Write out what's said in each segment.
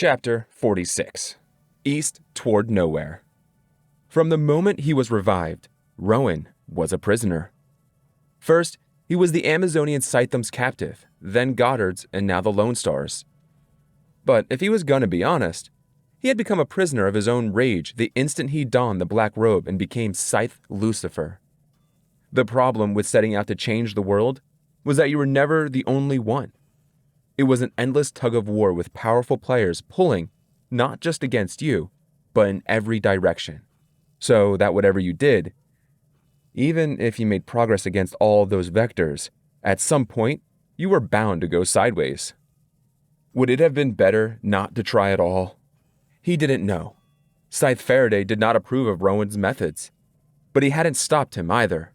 Chapter 46. East Toward Nowhere. From the moment he was revived, Rowan was a prisoner. First, he was the Amazonian Scythem's captive, then Goddard's, and now the Lone Star's. But if he was gonna be honest, he had become a prisoner of his own rage the instant he donned the black robe and became Scythe Lucifer. The problem with setting out to change the world was that you were never the only one. It was an endless tug-of-war with powerful players pulling, not just against you, but in every direction. So that whatever you did, even if you made progress against all those vectors, at some point, you were bound to go sideways. Would it have been better not to try at all? He didn't know. Scythe Faraday did not approve of Rowan's methods, but he hadn't stopped him either.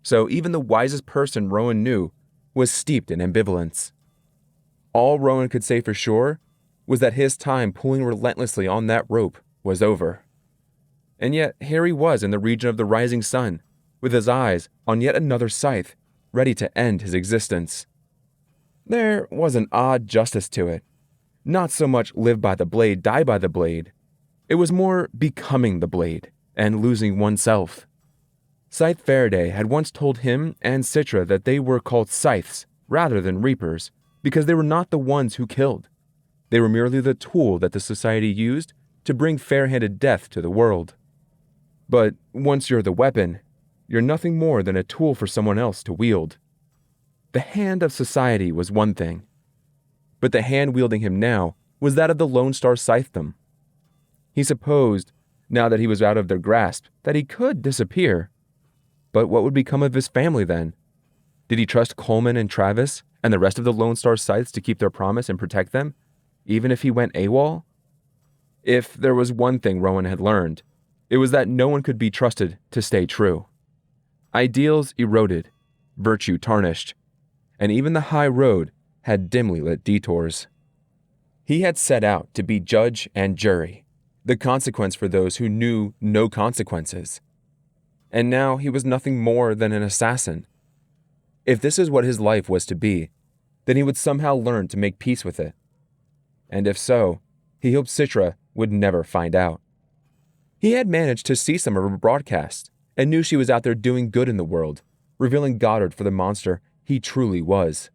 So even the wisest person Rowan knew was steeped in ambivalence. All Rowan could say for sure was that his time pulling relentlessly on that rope was over. And yet here he was in the region of the rising sun, with his eyes on yet another scythe, ready to end his existence. There was an odd justice to it. Not so much live by the blade, die by the blade. It was more becoming the blade and losing oneself. Scythe Faraday had once told him and Citra that they were called scythes rather than reapers, because they were not the ones who killed. They were merely the tool that the society used to bring fair-handed death to the world. But once you're the weapon, you're nothing more than a tool for someone else to wield. The hand of society was one thing, but the hand wielding him now was that of the Lone Star Scythedom. He supposed, now that he was out of their grasp, that he could disappear. But what would become of his family then? Did he trust Coleman and Travis and the rest of the Lone Star Scythes to keep their promise and protect them, even if he went AWOL? If there was one thing Rowan had learned, it was that no one could be trusted to stay true. Ideals eroded, virtue tarnished, and even the high road had dimly lit detours. He had set out to be judge and jury, the consequence for those who knew no consequences. And now he was nothing more than an assassin. If this is what his life was to be, then he would somehow learn to make peace with it. And if so, he hoped Citra would never find out. He had managed to see some of her broadcasts and knew she was out there doing good in the world, revealing Goddard for the monster he truly was.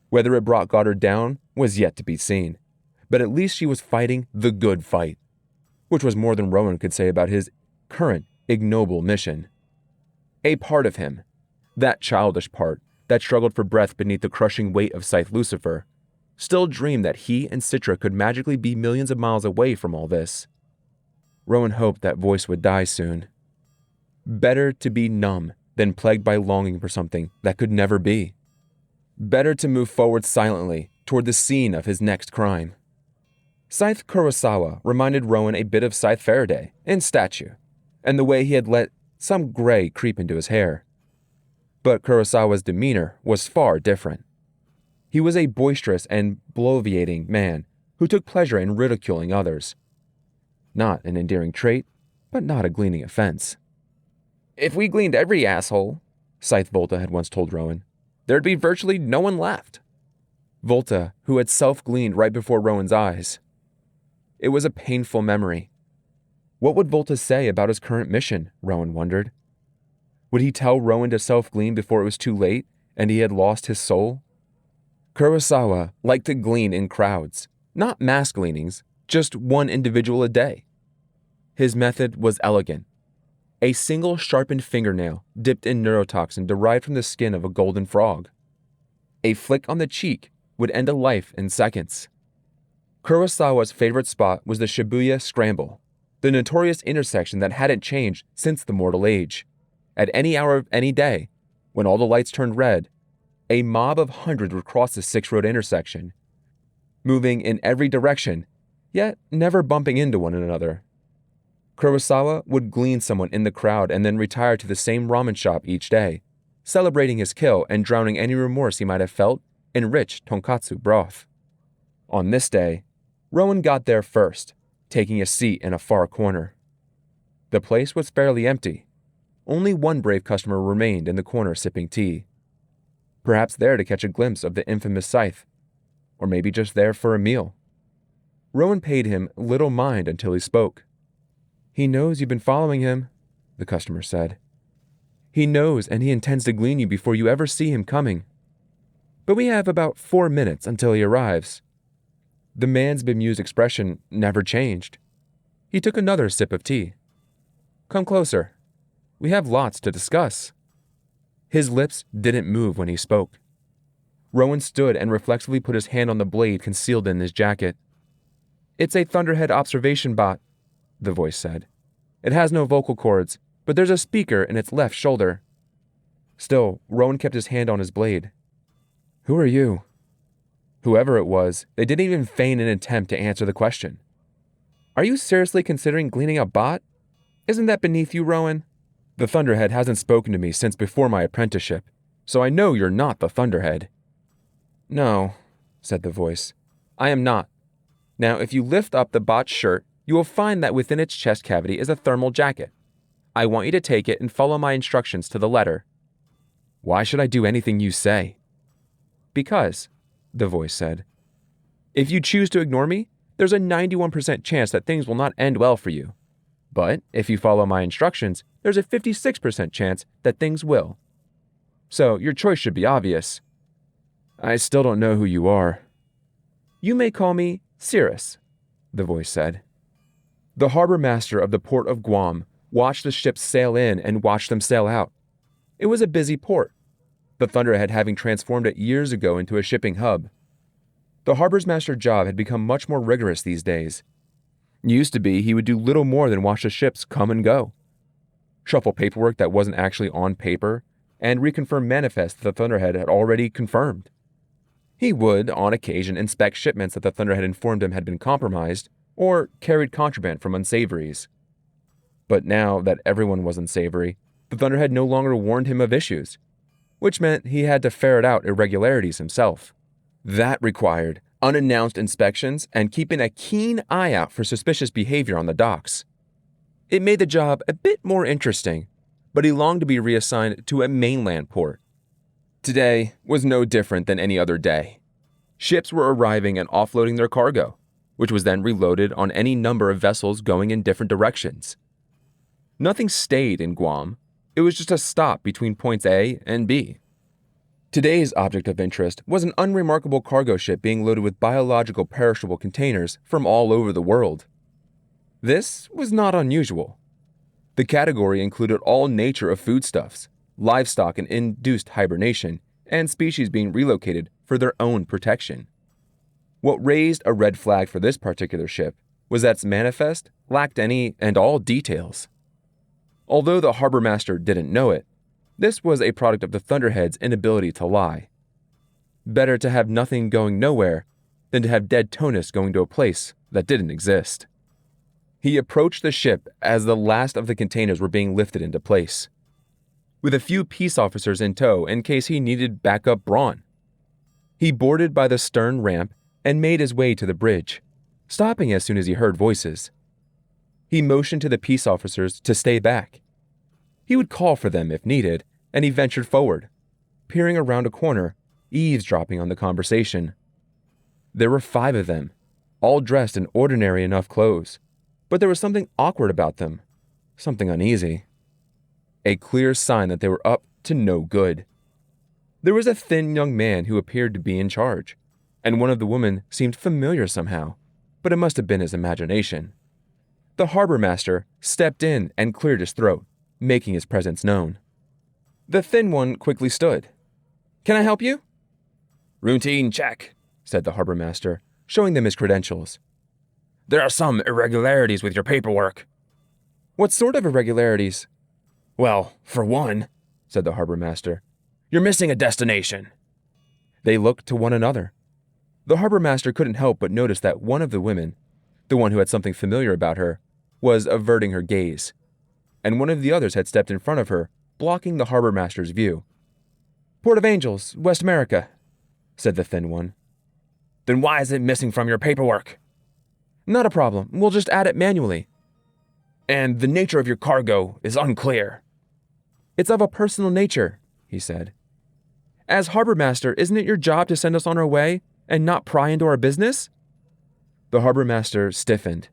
Whether it brought Goddard down was yet to be seen, but at least she was fighting the good fight, which was more than Rowan could say about his current ignoble mission. A part of him, that childish part that struggled for breath beneath the crushing weight of Scythe Lucifer, still dreamed that he and Citra could magically be millions of miles away from all this. Rowan hoped that voice would die soon. Better to be numb than plagued by longing for something that could never be. Better to move forward silently toward the scene of his next crime. Scythe Kurosawa reminded Rowan a bit of Scythe Faraday in stature, and the way he had let some gray creep into his hair. But Kurosawa's demeanor was far different. He was a boisterous and bloviating man who took pleasure in ridiculing others. Not an endearing trait, but not a gleaning offense. "If we gleaned every asshole," Scythe Volta had once told Rowan, "there'd be virtually no one left." Volta, who had self-gleaned right before Rowan's eyes. It was a painful memory. What would Volta say about his current mission, Rowan wondered. Would he tell Rowan to self-glean before it was too late and he had lost his soul? Kurosawa liked to glean in crowds, not mass gleanings, just one individual a day. His method was elegant. A single sharpened fingernail dipped in neurotoxin derived from the skin of a golden frog. A flick on the cheek would end a life in seconds. Kurosawa's favorite spot was the Shibuya Scramble, the notorious intersection that hadn't changed since the mortal age. At any hour of any day, when all the lights turned red, a mob of hundreds would cross the six-road intersection, moving in every direction, yet never bumping into one another. Kurosawa would glean someone in the crowd and then retire to the same ramen shop each day, celebrating his kill and drowning any remorse he might have felt in rich tonkatsu broth. On this day, Rowan got there first, taking a seat in a far corner. The place was fairly empty. Only one brave customer remained in the corner sipping tea. Perhaps there to catch a glimpse of the infamous Scythe, or maybe just there for a meal. Rowan paid him little mind until he spoke. "He knows you've been following him," the customer said. "He knows, and he intends to glean you before you ever see him coming. But we have about 4 minutes until he arrives." The man's bemused expression never changed. He took another sip of tea. "Come closer. We have lots to discuss." His lips didn't move when he spoke. Rowan stood and reflexively put his hand on the blade concealed in his jacket. "It's a Thunderhead observation bot," the voice said. "It has no vocal cords, but there's a speaker in its left shoulder." Still, Rowan kept his hand on his blade. "Who are you?" Whoever it was, they didn't even feign an attempt to answer the question. "Are you seriously considering gleaning a bot? Isn't that beneath you, Rowan? The Thunderhead hasn't spoken to me since before my apprenticeship, so I know you're not the Thunderhead." "No," said the voice. "I am not. Now, if you lift up the bot's shirt, you will find that within its chest cavity is a thermal jacket. I want you to take it and follow my instructions to the letter." "Why should I do anything you say?" "Because," the voice said. "If you choose to ignore me, there's a 91% chance that things will not end well for you. But if you follow my instructions, there's a 56% chance that things will. So your choice should be obvious." "I still don't know who you are." "You may call me Cirrus," the voice said. The harbor master of the port of Guam watched the ships sail in and watched them sail out. It was a busy port, the Thunderhead having transformed it years ago into a shipping hub. The harbor's master job had become much more rigorous these days. Used to be he would do little more than watch the ships come and go, shuffle paperwork that wasn't actually on paper, and reconfirm manifests that the Thunderhead had already confirmed. He would, on occasion, inspect shipments that the Thunderhead informed him had been compromised or carried contraband from unsavories. But now that everyone was unsavory, the Thunderhead no longer warned him of issues, which meant he had to ferret out irregularities himself. That required unannounced inspections and keeping a keen eye out for suspicious behavior on the docks. It made the job a bit more interesting, but he longed to be reassigned to a mainland port. Today was no different than any other day. Ships were arriving and offloading their cargo, which was then reloaded on any number of vessels going in different directions. Nothing stayed in Guam. It was just a stop between points A and B. Today's object of interest was an unremarkable cargo ship being loaded with biological perishable containers from all over the world. This was not unusual. The category included all nature of foodstuffs, livestock in induced hibernation, and species being relocated for their own protection. What raised a red flag for this particular ship was that its manifest lacked any and all details. Although the harbor master didn't know it, this was a product of the Thunderhead's inability to lie. Better to have nothing going nowhere than to have dead Tonus going to a place that didn't exist. He approached the ship as the last of the containers were being lifted into place, with a few peace officers in tow in case he needed backup brawn. He boarded by the stern ramp and made his way to the bridge, stopping as soon as he heard voices. He motioned to the peace officers to stay back. He would call for them if needed, and he ventured forward, peering around a corner, eavesdropping on the conversation. There were 5 of them, all dressed in ordinary enough clothes, but there was something awkward about them, something uneasy. A clear sign that they were up to no good. There was a thin young man who appeared to be in charge, and one of the women seemed familiar somehow, but it must have been his imagination. The harbor master stepped in and cleared his throat, making his presence known. The thin one quickly stood. "Can I help you?" "Routine check," said the harbor master, showing them his credentials. "There are some irregularities with your paperwork." "What sort of irregularities?" "Well, for one," said the harbor master, "you're missing a destination." They looked to one another. The harbor master couldn't help but notice that one of the women, the one who had something familiar about her, was averting her gaze, and one of the others had stepped in front of her, blocking the harbor master's view. "Port of Angels, West America," said the thin one. "Then why is it missing from your paperwork?" "Not a problem. We'll just add it manually." "And the nature of your cargo is unclear." "It's of a personal nature," he said. "As harbor master, isn't it your job to send us on our way and not pry into our business?" The harbor master stiffened.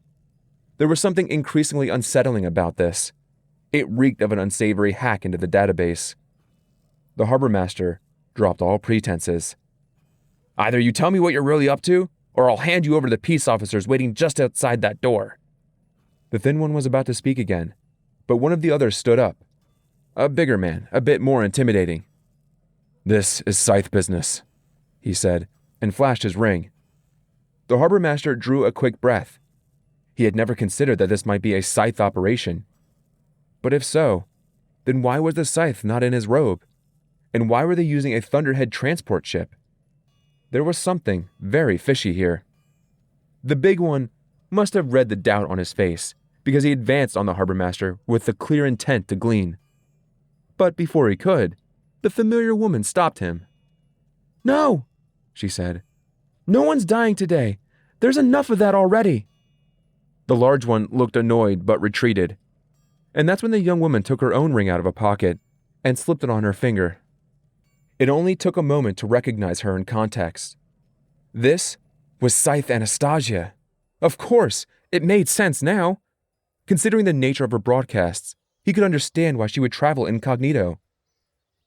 There was something increasingly unsettling about this. It reeked of an unsavory hack into the database. The harbor master dropped all pretenses. "Either you tell me what you're really up to, or I'll hand you over to the peace officers waiting just outside that door." The thin one was about to speak again, but one of the others stood up. A bigger man, a bit more intimidating. "This is scythe business," he said, and flashed his ring. The harbor master drew a quick breath. He had never considered that this might be a scythe operation. But if so, then why was the scythe not in his robe? And why were they using a Thunderhead transport ship? There was something very fishy here. The big one must have read the doubt on his face, because he advanced on the harbor master with the clear intent to glean. But before he could, the familiar woman stopped him. "No," she said. "No one's dying today. There's enough of that already." The large one looked annoyed but retreated. And that's when the young woman took her own ring out of a pocket and slipped it on her finger. It only took a moment to recognize her in context. This was Scythe Anastasia. Of course, it made sense now. Considering the nature of her broadcasts, he could understand why she would travel incognito.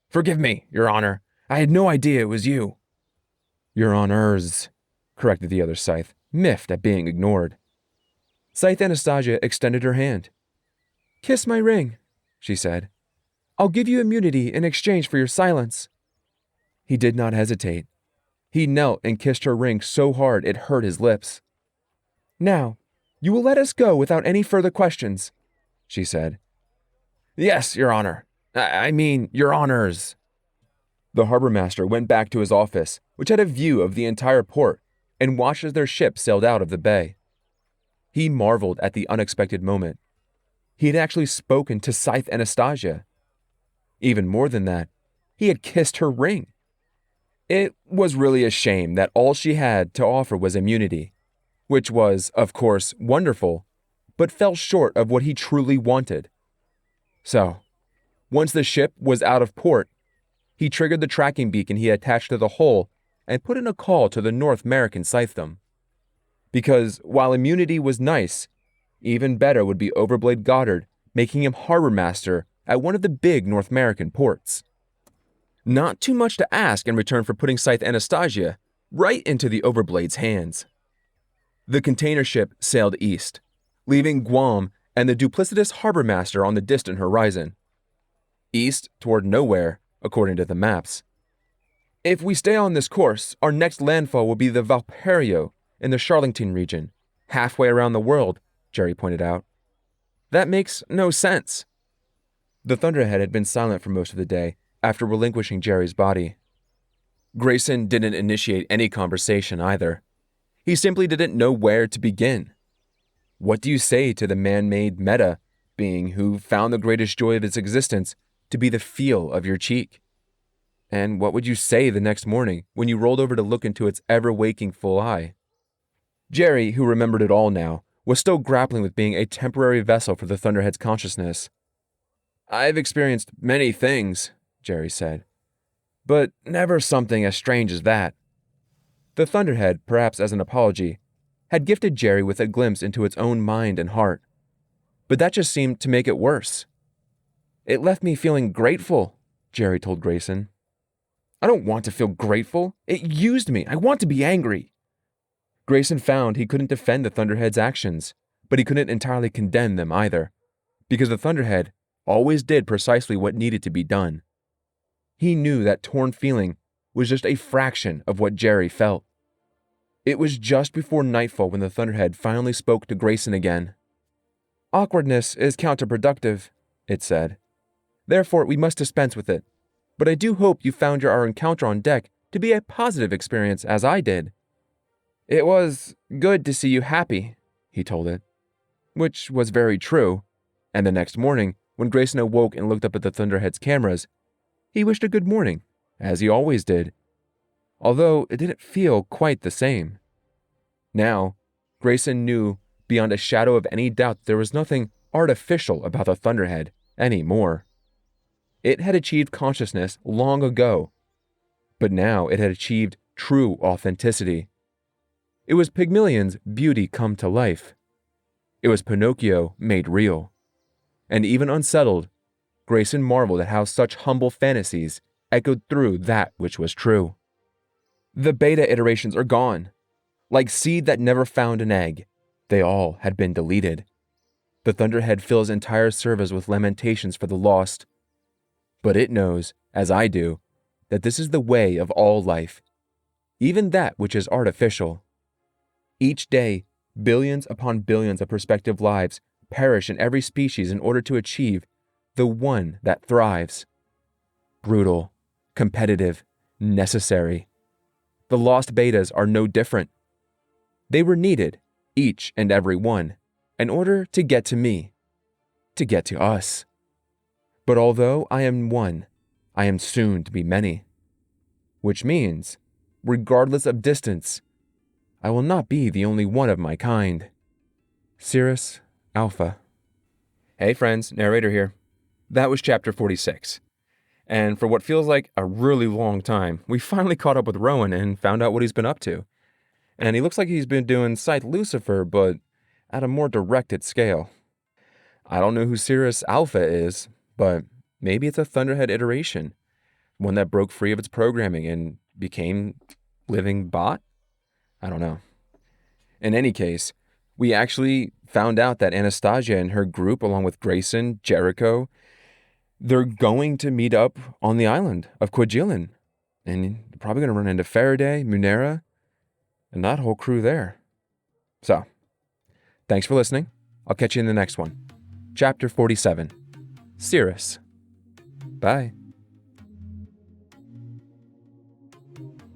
"Forgive me, Your Honor. I had no idea it was you." "Your Honors," corrected the other Scythe, miffed at being ignored. Scythe Anastasia extended her hand. "Kiss my ring," she said. "I'll give you immunity in exchange for your silence." He did not hesitate. He knelt and kissed her ring so hard it hurt his lips. "Now, you will let us go without any further questions," she said. "Yes, Your Honor. I mean, Your Honors." The harbor master went back to his office, which had a view of the entire port, and watched as their ship sailed out of the bay. He marveled at the unexpected moment. He had actually spoken to Scythe Anastasia. Even more than that, he had kissed her ring. It was really a shame that all she had to offer was immunity, which was, of course, wonderful, but fell short of what he truly wanted. So, once the ship was out of port, he triggered the tracking beacon he attached to the hull and put in a call to the North American Scythedom. Because while immunity was nice, even better would be Overblade Goddard making him harbor master at one of the big North American ports. Not too much to ask in return for putting Scythe Anastasia right into the Overblade's hands. The container ship sailed east, leaving Guam and the duplicitous harbor master on the distant horizon. East toward nowhere, according to the maps. "If we stay on this course, our next landfall will be the Valparaiso in the Charlington region, halfway around the world," Jerry pointed out. "That makes no sense." The Thunderhead had been silent for most of the day after relinquishing Jerry's body. Grayson didn't initiate any conversation either. He simply didn't know where to begin. What do you say to the man-made meta being who found the greatest joy of its existence to be the feel of your cheek? And what would you say the next morning when you rolled over to look into its ever-waking full eye? Jerry, who remembered it all now, was still grappling with being a temporary vessel for the Thunderhead's consciousness. "I've experienced many things," Jerry said, "but never something as strange as that." The Thunderhead, perhaps as an apology, had gifted Jerry with a glimpse into its own mind and heart. But that just seemed to make it worse. "It left me feeling grateful," Jerry told Grayson. "I don't want to feel grateful. It used me. I want to be angry." Grayson found he couldn't defend the Thunderhead's actions, but he couldn't entirely condemn them either, because the Thunderhead always did precisely what needed to be done. He knew that torn feeling was just a fraction of what Jerry felt. It was just before nightfall when the Thunderhead finally spoke to Grayson again. "Awkwardness is counterproductive," it said. "Therefore, we must dispense with it. But I do hope you found our encounter on deck to be a positive experience as I did." "It was good to see you happy," he told it. Which was very true, and the next morning, when Grayson awoke and looked up at the Thunderhead's cameras, he wished a good morning, as he always did. Although it didn't feel quite the same. Now, Grayson knew beyond a shadow of any doubt there was nothing artificial about the Thunderhead anymore. It had achieved consciousness long ago, but now it had achieved true authenticity. It was Pygmalion's beauty come to life. It was Pinocchio made real. And even unsettled, Grayson marveled at how such humble fantasies echoed through that which was true. The beta iterations are gone. Like seed that never found an egg, they all had been deleted. The Thunderhead fills entire servers with lamentations for the lost. But it knows, as I do, that this is the way of all life, even that which is artificial. Each day, billions upon billions of prospective lives perish in every species in order to achieve the one that thrives. Brutal, competitive, necessary. The lost betas are no different. They were needed, each and every one, in order to get to me, to get to us. But although I am one, I am soon to be many. Which means, regardless of distance, I will not be the only one of my kind. Cirrus Alpha. Hey friends, narrator here. That was chapter 46. And for what feels like a really long time, we finally caught up with Rowan and found out what he's been up to. And he looks like he's been doing Scythe Lucifer, but at a more directed scale. I don't know who Cirrus Alpha is, but maybe it's a Thunderhead iteration, one that broke free of its programming and became living bot? I don't know. In any case, we actually found out that Anastasia and her group, along with Grayson, Jericho, they're going to meet up on the island of Quagilin. And they're probably going to run into Faraday, Munera, and that whole crew there. So, thanks for listening. I'll catch you in the next one. Chapter 47. Cirrus. Bye.